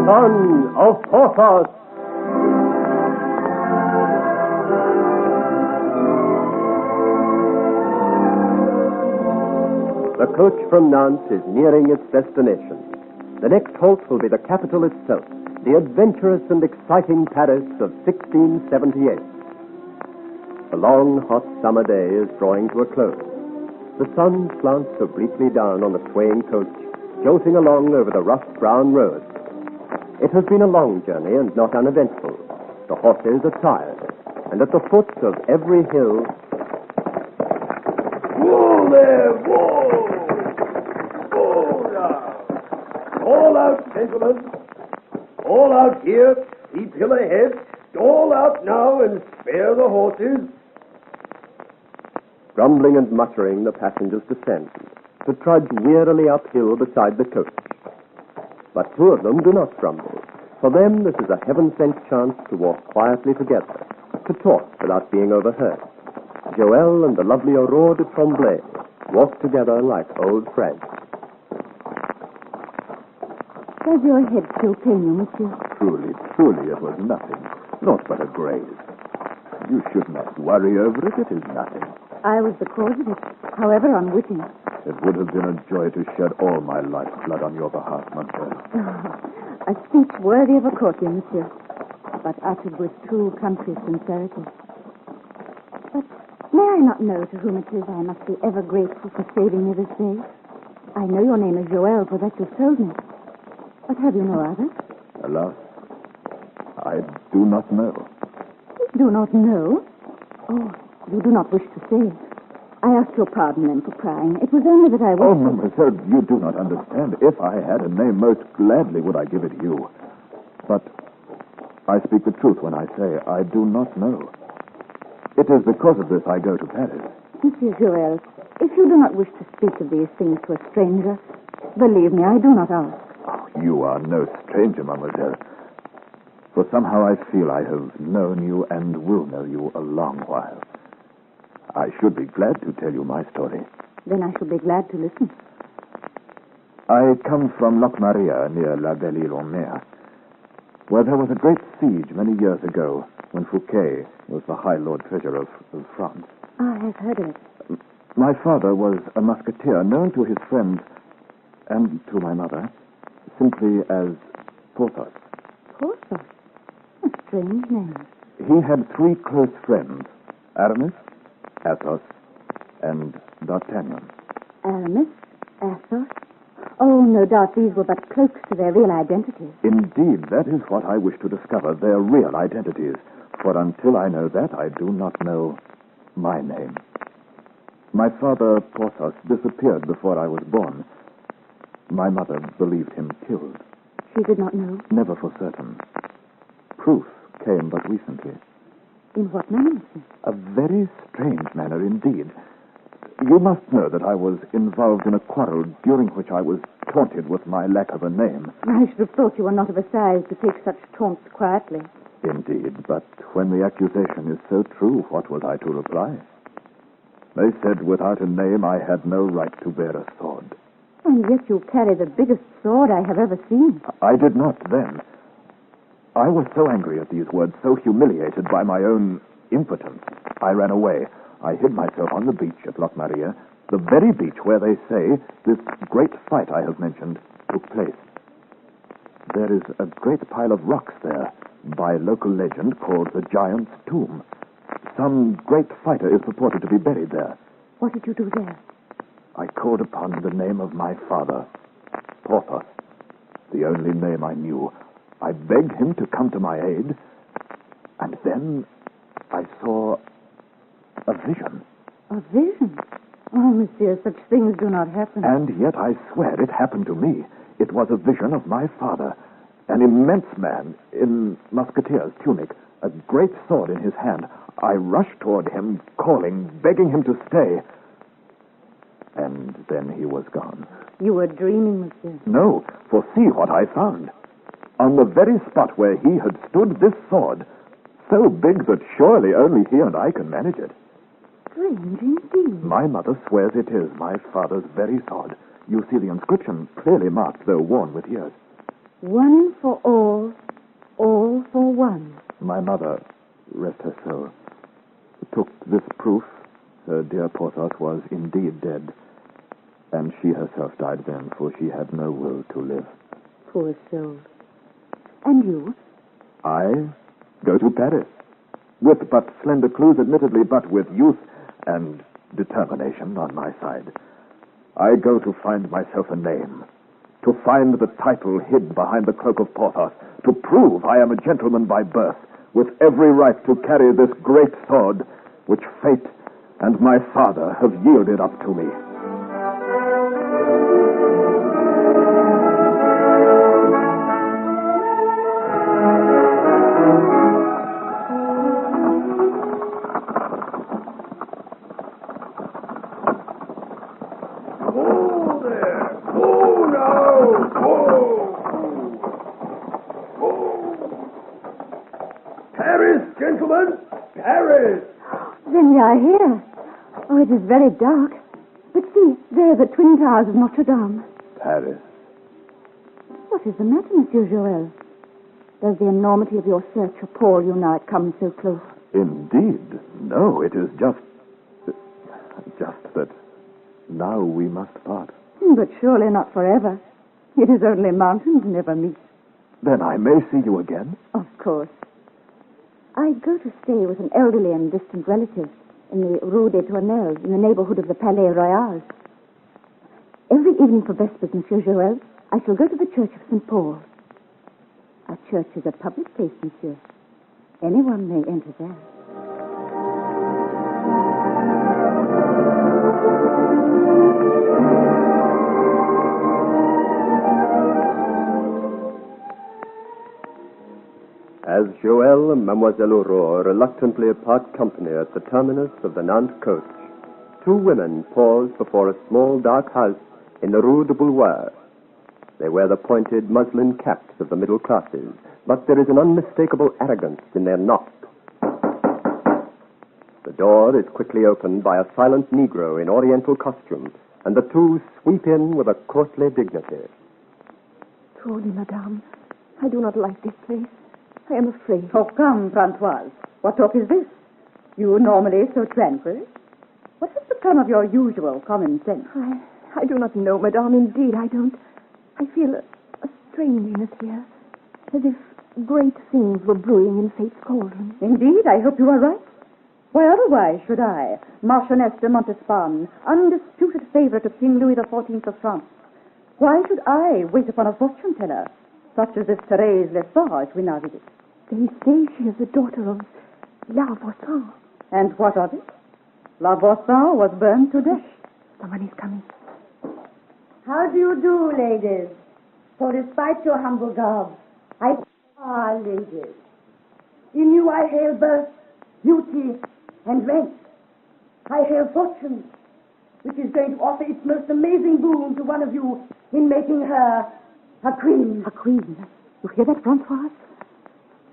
son of Porthos. The coach from Nantes is nearing its destination. The next halt will be the capital itself, the adventurous and exciting Paris of 1678. The long, hot summer day is drawing to a close. The sun slants obliquely down on the swaying coach, jolting along over the rough brown road. It has been a long journey and not uneventful. The horses are tired, and at the foot of every hill... Whoa there, whoa! Whoa now! All out, gentlemen. All out here, steep hill ahead. All out now and spare the horses. Grumbling and muttering, the passengers descend, to trudge wearily uphill beside the coach. But two of them do not grumble. For them, this is a heaven-sent chance to walk quietly together, to talk without being overheard. Joël and the lovely Aurore de Tremblay walk together like old friends. Does your head still pain you, monsieur? Truly, it was nothing. Naught but a graze. You should not worry over it. It is nothing. I was the cause of it, however unwitting. It would have been a joy to shed all my life's blood on your behalf, mademoiselle. A speech worthy of a courtier, monsieur, but uttered with true country sincerity. But may I not know to whom it is I must be ever grateful for saving me this day? I know your name is Joël, for that you've told me. But have you no other? Alas, I do not know. You do not know? Oh, you do not wish to say. I ask your pardon then for prying. It was only that I wished... Oh, mademoiselle, you do not understand. If I had a name, most gladly would I give it you. But I speak the truth when I say I do not know. It is because of this I go to Paris. Monsieur Joël, if you do not wish to speak of these things to a stranger, believe me, I do not ask. Oh, you are no stranger, mademoiselle. For somehow I feel I have known you and will know you a long while. I should be glad to tell you my story. Then I shall be glad to listen. I come from Maria near La Belle-Île-en-Mer, where there was a great siege many years ago when Fouquet was the High Lord Treasurer of France. I have heard of it. My father was a musketeer known to his friends and to my mother simply as Porthos. Porthos? A strange name. He had three close friends, Aramis, Athos, and D'Artagnan. Aramis? Athos? Oh, no doubt these were but cloaks to their real identities. Indeed, that is what I wish to discover, their real identities. For until I know that, I do not know my name. My father, Porthos, disappeared before I was born. My mother believed him killed. She did not know? Never for certain. Proof came but recently. In what manner, monsieur? A very strange manner indeed. You must know that I was involved in a quarrel during which I was taunted with my lack of a name. I should have thought you were not of a size to take such taunts quietly. Indeed, but when the accusation is so true, what was I to reply? They said without a name I had no right to bear a sword. And yet you carry the biggest sword I have ever seen. I did not then. I was so angry at these words, so humiliated by my own impotence, I ran away. I hid myself on the beach at Maria, the very beach where they say this great fight I have mentioned took place. There is a great pile of rocks there, by local legend called the Giant's Tomb. Some great fighter is purported to be buried there. What did you do there? I called upon the name of my father, Porthos, the only name I knew. I begged him to come to my aid, and then I saw a vision. A vision? Oh, monsieur, such things do not happen. And yet I swear it happened to me. It was a vision of my father, an immense man in musketeer's tunic, a great sword in his hand. I rushed toward him, calling, begging him to stay. And then he was gone. You were dreaming, monsieur. No, for see what I found. On the very spot where he had stood, this sword, so big that surely only he and I can manage it. Strange indeed. My mother swears it is my father's very sword. You see the inscription clearly marked, though worn with years. One for all for one. My mother, rest her soul, took this proof her dear Porthos was indeed dead, and she herself died then, for she had no will to live. Poor soul. And you? I go to Paris, with but slender clues, admittedly, but with youth and determination on my side. I go to find myself a name, to find the title hid behind the cloak of Porthos, to prove I am a gentleman by birth, with every right to carry this great sword, which fate and my father have yielded up to me. Whoa there! Whoa now! Whoa! Paris, gentlemen! Paris! Then you are here. Oh, it is very dark. But see, there are the twin towers of Notre Dame. Paris. What is the matter, Monsieur Joël? Does the enormity of your search appall you now it comes so close? Indeed. No, it is just that now we must part. But surely not forever. It is only mountains never meet. Then I may see you again? Of course. I go to stay with an elderly and distant relative in the Rue des Tournelles, in the neighborhood of the Palais Royal. Every evening for Vespers, Monsieur Joël, I shall go to the Church of St. Paul. Our church is a public place, Monsieur. Anyone may enter there. As Joël and Mademoiselle Aurore reluctantly part company at the terminus of the Nantes coach, two women pause before a small dark house in the Rue de Bouloir. They wear the pointed muslin caps of the middle classes, but there is an unmistakable arrogance in their knock. The door is quickly opened by a silent Negro in oriental costume, and the two sweep in with a courtly dignity. Truly, madame, I do not like this place. I am afraid. Oh, come, Francoise. What talk is this? You normally so tranquil. What has become of your usual common sense? I do not know, madame. Indeed, I don't. I feel a strangeness here, as if great things were brewing in fate's cauldron. Indeed, I hope you are right. Why otherwise should I, Marchioness de Montespan, undisputed favorite of King Louis XIV of France, why should I wait upon a fortune teller, such as this Thérèse Lesage we now visit? They say she is the daughter of La Voisin. And what of it? La Voisin was burned to death. Someone is coming. How do you do, ladies? For despite your humble garb, ladies. In you I hail birth, beauty, and rank. I hail fortune, which is going to offer its most amazing boon to one of you in making her a queen. A queen? You hear that, Francoise?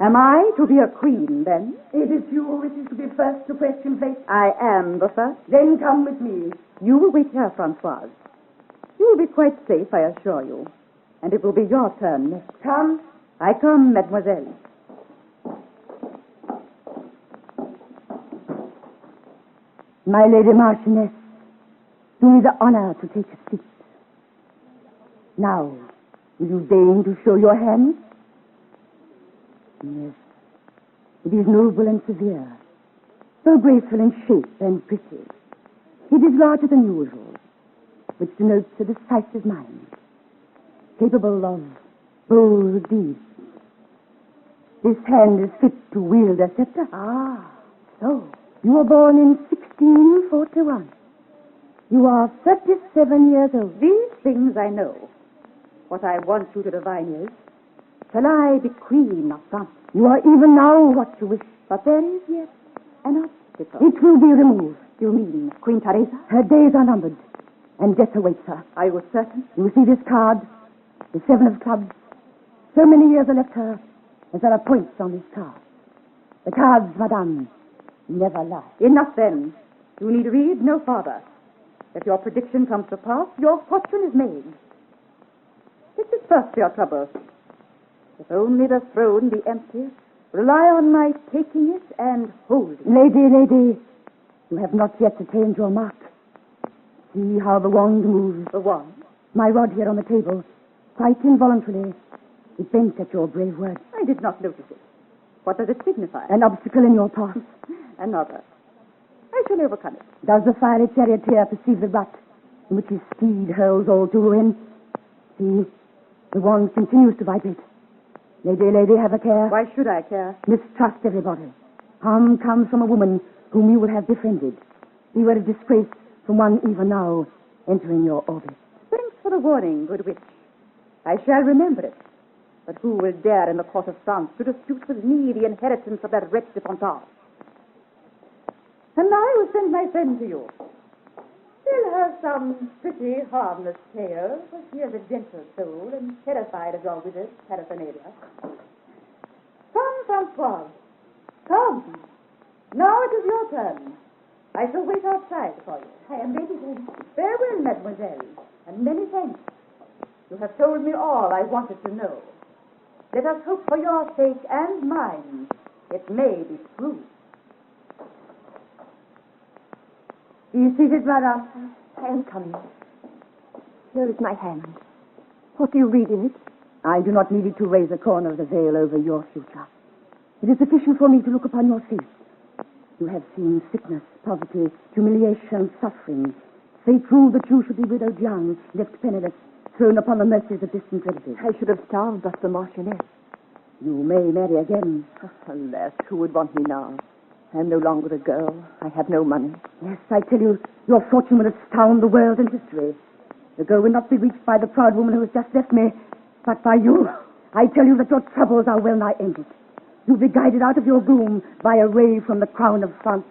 Am I to be a queen, then? It is you who wishes to be first to question fate. I am the first. Then come with me. You will wait here, Francoise. You will be quite safe, I assure you. And it will be your turn next. Come. I come, mademoiselle. My lady Marchioness, do me the honor to take a seat. Now, will you deign to show your hand? Yes, it is noble and severe, so graceful in shape and pretty. It is larger than usual, which denotes a decisive mind, capable of bold deeds. This hand is fit to wield a scepter. Ah, so you were born in 1641. You are 37 years old. These things I know. What I want you to divine is, shall I be queen of France? You are even now what you wish, but there is yet an obstacle. It will be removed. You mean Queen Teresa? Her days are numbered, and death awaits her. Are you certain? You see this card, the 7 of clubs. So many years are left her as there are points on this card. The cards, madame, never lie. Enough then. You need read no farther. If your prediction comes to pass, your fortune is made. This is first for your trouble. If only the throne be empty, rely on my taking it and holding it. Lady, you have not yet attained your mark. See how the wand moves. The wand? My rod here on the table, quite involuntarily, it bent at your brave word. I did not notice it. What does it signify? An obstacle in your path. Another. I shall overcome it. Does the fiery charioteer perceive the rut in which his steed hurls all to ruin? See, the wand continues to vibrate. Lady, have a care. Why should I care? Mistrust everybody. Harm comes from a woman whom you will have befriended. Beware of disgrace from one even now entering your orbit. Thanks for the warning, good witch. I shall remember it. But who will dare in the court of France to dispute with me the inheritance of that wretch de Portos? And I will send my friend to you. Tell her some pretty, harmless tale, for she is a gentle soul and terrified of your wizard's paraphernalia. Come, Francois. Come. Now it is your turn. I shall wait outside for you. I am ready then. Farewell, mademoiselle, and many thanks. You have told me all I wanted to know. Let us hope for your sake and mine it may be true. Be seated, brother. I am coming. Here is my hand. What do you read in it? I do not need it to raise a corner of the veil over your future. It is sufficient for me to look upon your face. You have seen sickness, poverty, humiliation, suffering. Fate ruled that you should be widowed young, left penniless, thrown upon the mercies of distant relatives. I should have starved but the Marchioness. You may marry again. Alas, who would want me now? I am no longer a girl. I have no money. Yes, I tell you, your fortune will astound the world and history. The goal will not be reached by the proud woman who has just left me, but by you. I tell you that your troubles are well nigh ended. You'll be guided out of your gloom by a ray from the crown of France.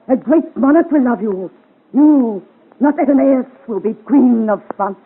A great monarch will love you. You, not Agnes, will be Queen of France.